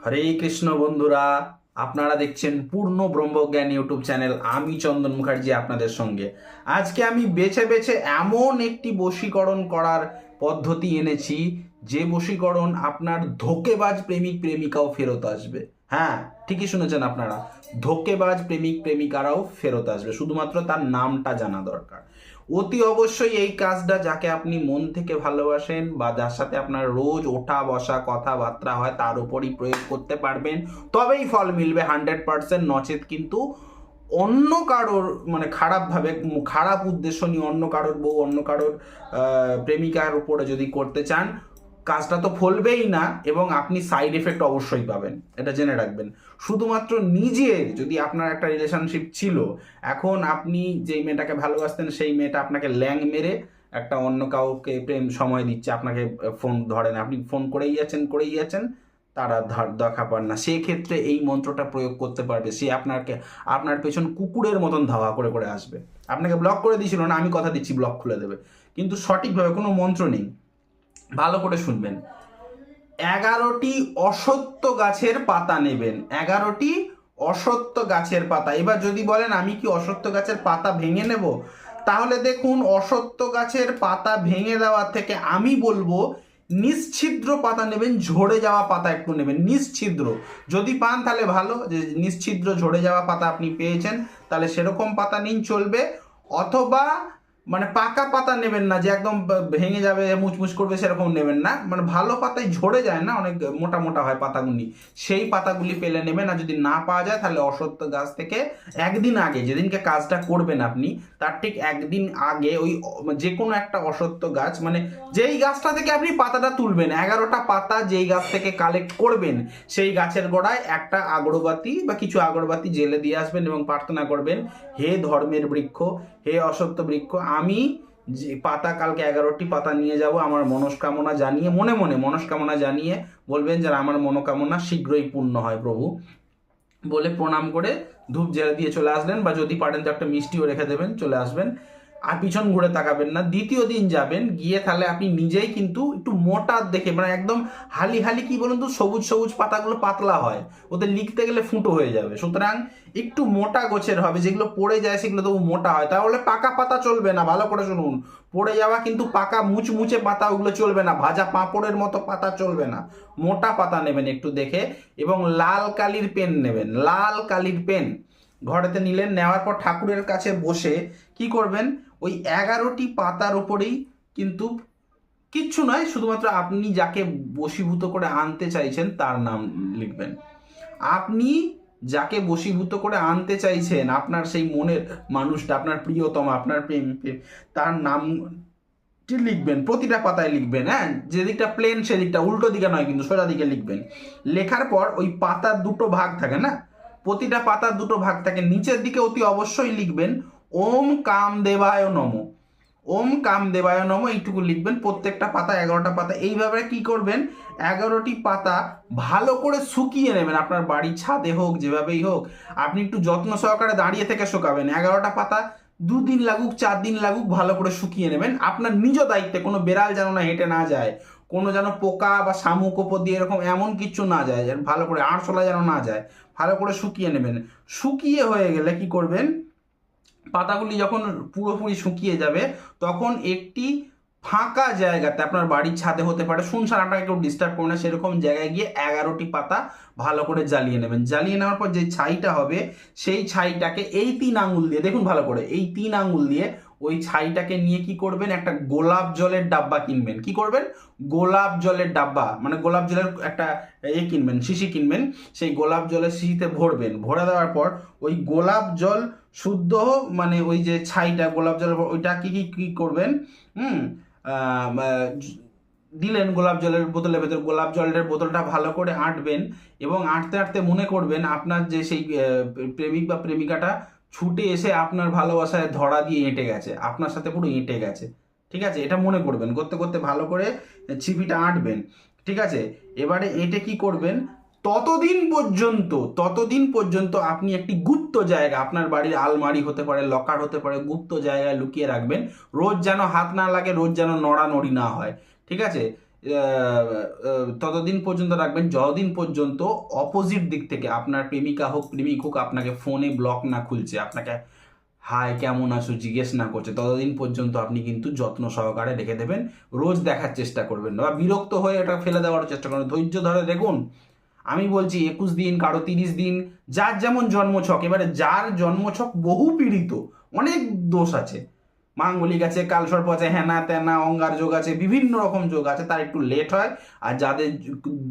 হরে কৃষ্ণ বন্ধুরা, আপনারা দেখছেন পূর্ণ ব্রহ্মজ্ঞান ইউটিউব চ্যানেল। আমি চন্দন মুখার্জি আপনাদের সঙ্গে। আজকে আমি বেছে বেছে এমন একটি বশীকরণ করার পদ্ধতি এনেছি, যে বশীকরণ আপনার ধোঁকেবাজ প্রেমিক প্রেমিকাও ফেরত আসবে। হ্যাঁ, ঠিকই শুনেছেন আপনারা, ধোঁকেবাজ প্রেমিক প্রেমিকারাও ফেরত আসবে, শুধুমাত্র তার নামটা জানা দরকার। অতি অবশ্যই এই কাজটা যাকে আপনি মন থেকে ভালোবাসেন বা যার সাথে আপনার রোজ ওঠা বসা কথাবার্তা হয় তার উপরই প্রয়োগ করতে পারবেন, তবেই ফল মিলবে 100%। নচেত কিন্তু অন্য কারোর মানে খারাপভাবে, খারাপ উদ্দেশ্য নিয়ে অন্য কারোর বউ, অন্য কারোর প্রেমিকার উপরে যদি করতে চান, কাজটা তো ফলবেই না এবং আপনি সাইড এফেক্ট অবশ্যই পাবেন, এটা জেনে রাখবেন। শুধুমাত্র নিজের, যদি আপনার একটা রিলেশনশিপ ছিল, এখন আপনি যেই মেয়েটাকে ভালোবাসতেন সেই মেয়েটা আপনাকে ল্যাং মেরে একটা অন্য কাউকে প্রেম সময় দিচ্ছে, আপনাকে ফোন ধরেন, আপনি ফোন করেই যাচ্ছেন, তারা দেখা পান না, সেক্ষেত্রে এই মন্ত্রটা প্রয়োগ করতে পারবে। সে আপনার পেছন কুকুরের মতন ধাওয়া করে করে আসবে। আপনাকে ব্লক করে দিয়েছিল না, আমি কথা দিচ্ছি ব্লক খুলে দেবে, কিন্তু সঠিকভাবে কোনো মন্ত্র নেই। ভালো করে শুনবেন। 11টি অসত্য গাছের পাতা নেবেন, 11টি অসত্য গাছের পাতা। এবার যদি বলেন আমি কি অসত্য গাছের পাতা ভেঙে নেব, তাহলে দেখুন, অসত্য গাছের পাতা ভেঙে দেওয়ার থেকে আমি বলবো নিশ্ছিদ্র পাতা নেবেন, ঝরে যাওয়া পাতা একটু নেবেন, নিশ্ছিদ্র। যদি পান তাহলে ভালো, যে নিশ্ছিদ্র ঝরে যাওয়া পাতা আপনি পেয়েছেন তাহলে সেরকম পাতা নিন, চলবে। অথবা মানে পাকা পাতা নেবেন না, যে একদম ভেঙে যাবে মুচমুচ করবে, সেরকম নেবেন না। মানে ভালো পাতায় ঝরে যায় না, অনেক মোটা মোটা হয় পাতাগুলি, সেই পাতাগুলি পেলে নেবেন। আর যদি না পাওয়া যায় তাহলে অসত্য গাছ থেকে একদিন আগে, যেদিনকে কাজটা করবেন আপনি তার ঠিক একদিন আগে, ওই যে কোনো একটা অসত্য গাছ, মানে যেই গাছটা থেকে আপনি পাতাটা তুলবেন, 11টা পাতা যেই গাছ থেকে কালেক্ট করবেন, সেই গাছের গোড়ায় একটা আগরবাতি বা কিছু আগরবাতি জেলে দিয়ে আসবেন এবং প্রার্থনা করবেন, হে ধর্মের বৃক্ষ, হে অসত্য বৃক্ষ, আমি যে পাতা কালকে 11টি পাতা নিয়ে যাব, আমার মনস্কামনা জানিয়ে, মনে মনে মনস্কামনা জানিয়ে বলবেন যে আমার মনোকামনা শীঘ্রই পূর্ণ হয় প্রভু, বলে প্রণাম করে ধূপ জ্বালা দিয়ে চলে আসলেন। বা যদি পারেন তো একটা মিষ্টিও রেখে দেবেন, চলে আসবেন। আর পিছন ঘুরে তাকাবেন না। দ্বিতীয় দিন যাবেন, গিয়ে তাহলে আপনি নিজেই কিন্তু একটু মোটা দেখে, মানে একদম হালি হালি, কি বলুন তো, সবুজ সবুজ পাতাগুলো পাতলা হয়, ওদের লিখতে গেলে ফুটো হয়ে যাবে, সুতরাং একটু মোটা গোছের হবে, যেগুলো পড়ে যায় সেগুলো তবু মোটা হয়। তাহলে পাকা পাতা চলবে না, ভালো করে শুনুন, পড়ে যাওয়া কিন্তু পাকা মুচমুচে পাতা ওগুলো চলবে না, ভাজা পাঁপড়ের মতো পাতা চলবে না। মোটা পাতা নেবেন একটু দেখে, এবং লাল কালির পেন নেবেন, লাল কালির পেন ঘরেতে নিলেন। নেওয়ার পর ঠাকুরের কাছে বসে কি করবেন, ওই 11টি পাতার উপরেই কিন্তু কিচ্ছু নয়, শুধুমাত্র আপনি যাকে বশীভূত করে আনতে চাইছেন তার নাম লিখবেন। আপনি যাকে বশীভূত করে আনতে চাইছেন, আপনার সেই মনের মানুষটা, আপনার প্রিয়তম, আপনার প্রেম, তার নাম লিখবেন, প্রতিটা পাতায় লিখবেন। হ্যাঁ, যেদিকটা প্লেন সেদিকটা, উল্টো দিকে নয় কিন্তু, সোজা দিকে লিখবেন। লেখার পর ওই পাতার দুটো ভাগ থাকে না, প্রতিটা পাতার দুটো ভাগ থাকে, নিচের দিকে অতি অবশ্যই লিখবেন ওম কামদেবায় নমঃ, ওম কামদেবায় নমঃ, এইটুকু লিখবেন। প্রত্যেকটা পাতা, 11টা পাতা। এইভাবে কি করবেন, 11টি পাতা ভালো করে শুকিয়ে নেবেন, আপনার বাড়ির ছাদে হোক, যেভাবেই হোক, আপনি একটু যত্ন সহকারে দাঁড়িয়ে থেকে শুকাবেন। 11টা পাতা 2 দিন লাগুক, 4 দিন লাগুক, ভালো করে শুকিয়ে নেবেন, আপনার নিজ দায়িত্বে। কোনো বেড়াল যেন না হেঁটে না যায়, কোনো যেন পোকা বা শামুক ওপর দিয়ে এরকম এমন কিছু না যায়, ভালো করে আরশোলা যেন না যায়, ভালো করে শুকিয়ে নেবেন। শুকিয়ে হয়ে গেলে কি করবেন, পাতাগুলি যখন পুরোপুরি শুকিয়ে যাবে, তখন একটি ফাঁকা জায়গাতে, আপনার বাড়ির ছাদে হতে পারে, শুনশান, আপনাকে কেউ ডিস্টার্ব করে না, সেরকম জায়গায় গিয়ে 11টি পাতা ভালো করে জ্বালিয়ে নেবেন। জ্বালিয়ে নেওয়ার পর যে ছাইটা হবে, সেই ছাইটাকে এই 3 আঙ্গুল দিয়ে, দেখুন ভালো করে, এই 3 আঙ্গুল দিয়ে ওই ছাইটাকে নিয়ে কি করবেন, একটা গোলাপ জলের ডাব্বা কিনবেন। কি করবেন, গোলাপ জলের ডাব্বা, মানে গোলাপ জলের একটা কিনবেন, শিশি কিনবেন, সেই গোলাপ জলের শিশিতে ভরবেন। ভরে দেওয়ার পর ওই গোলাপ জল শুদ্ধ, মানে ওই যে ছাইটা গোলাপ জল, ওইটা কি কি কি করবেন, হুম দিলেন গোলাপ জলের বোতলের ভেতর, গোলাপ জলের বোতলটা ভালো করে আঁটবেন, এবং আঁটতে আঁটতে মনে করবেন আপনার যে সেই প্রেমিক বা প্রেমিকাটা ছুটে এসে আপনার ভালোবাসায় ধরা দিয়ে এঁটে গেছে, আপনার সাথে পুরো এঁটে গেছে। ঠিক আছে, এটা মনে করবেন, করতে করতে ভালো করে ছিপিটা আঁটবেন। ঠিক আছে, এবারে এঁটে কি করবেন, ততদিন পর্যন্ত আপনি একটি গুপ্ত জায়গা, আপনার বাড়ির আলমারি হতে পারে, লকার হতে পারে, গুপ্ত জায়গায় লুকিয়ে রাখবেন। রোজ যেন হাত না লাগে, রোজ যেন নড়ানড়ি না হয়। ঠিক আছে, ততদিন পর্যন্ত রাখবেন যতদিন পর্যন্ত অপোজিট দিক থেকে আপনার প্রেমিকা হোক প্রেমিক হোক আপনাকে ফোনে ব্লক না খুলছে, আপনাকে হাই কেমন আছো জিজ্ঞেস না করছে, ততদিন পর্যন্ত আপনি কিন্তু যত্ন সহকারে রেখে দেবেন। রোজ দেখার চেষ্টা করবেন না, বা বিরক্ত হয়ে এটা ফেলে দেওয়ার চেষ্টা করবেন। ধৈর্য ধরে দেখুন। আমি বলছি 21 দিন, কারো 30 দিন, যার যেমন জন্মছক। এবারে যার জন্মছক বহু পীড়িত, অনেক দোষ আছে, মাঙ্গলিক আছে, কালসর্প আছে, হ্যানা ত্যানা, অঙ্গার যোগ আছে, বিভিন্ন রকম যোগ আছে, তার একটু লেট হয়। আর যাদের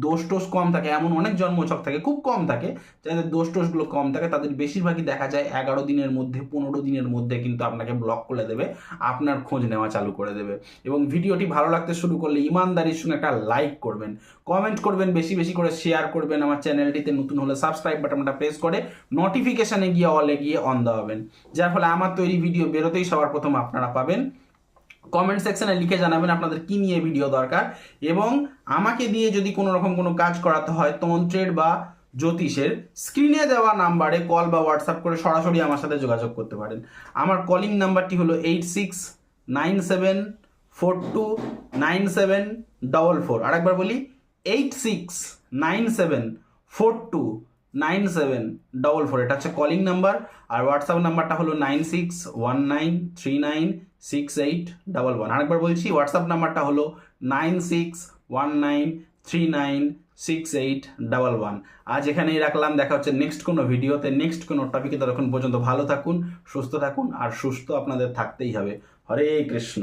দোষ টোষ কম থাকে, এমন অনেক জন্মছক থাকে খুব কম থাকে, যাদের দোষ টোষগুলো কম থাকে তাদের বেশিরভাগই দেখা যায় 11 দিনের মধ্যে 15 দিনের মধ্যে কিন্তু আপনাকে ব্লক করে দেবে, আপনার খোঁজ নেওয়া চালু করে দেবে। এবং ভিডিওটি ভালো লাগতে শুরু করলে ইমানদারির সঙ্গে একটা লাইক করবেন, কমেন্ট করবেন, বেশি বেশি করে শেয়ার করবেন। আমার চ্যানেলটিতে নতুন হলে সাবস্ক্রাইব বাটনটা প্রেস করে নোটিফিকেশানে গিয়ে অলে গিয়ে অন দেওয়াবেন, যার ফলে আমার তৈরি ভিডিও বেরোতেই সবার প্রথম আপনারা পাবেন। কমেন্ট সেকশনে লিখে জানাবেন আপনাদের কি নিয়ে ভিডিও দরকার, এবং আমাকে দিয়ে যদি কোনো রকম কোনো কাজ করাতে হয় তন্ত্রের বা জ্যোতিষের, স্ক্রিনে দেওয়া নাম্বারে কল বা হোয়াটসঅ্যাপ করে সরাসরি আমার সাথে যোগাযোগ করতে পারেন। আমার কলিং নাম্বারটি হলো 8697429744। আরেকবার বলি, 8697429744। এটা হচ্ছে কলিং নাম্বার। আর হোয়াটসঅ্যাপ নাম্বারটা হলো 9619396811। আরেকবার বলছি, হোয়াটসঅ্যাপ নাম্বারটা হলো 9619396811। আজ এখানেই রাখলাম, দেখা হচ্ছে নেক্সট কোনো ভিডিওতে, নেক্সট কোনো টপিকে। ততক্ষণ পর্যন্ত ভালো থাকুন, সুস্থ থাকুন, আর সুস্থ আপনাদের থাকতেই হবে। হরে কৃষ্ণ।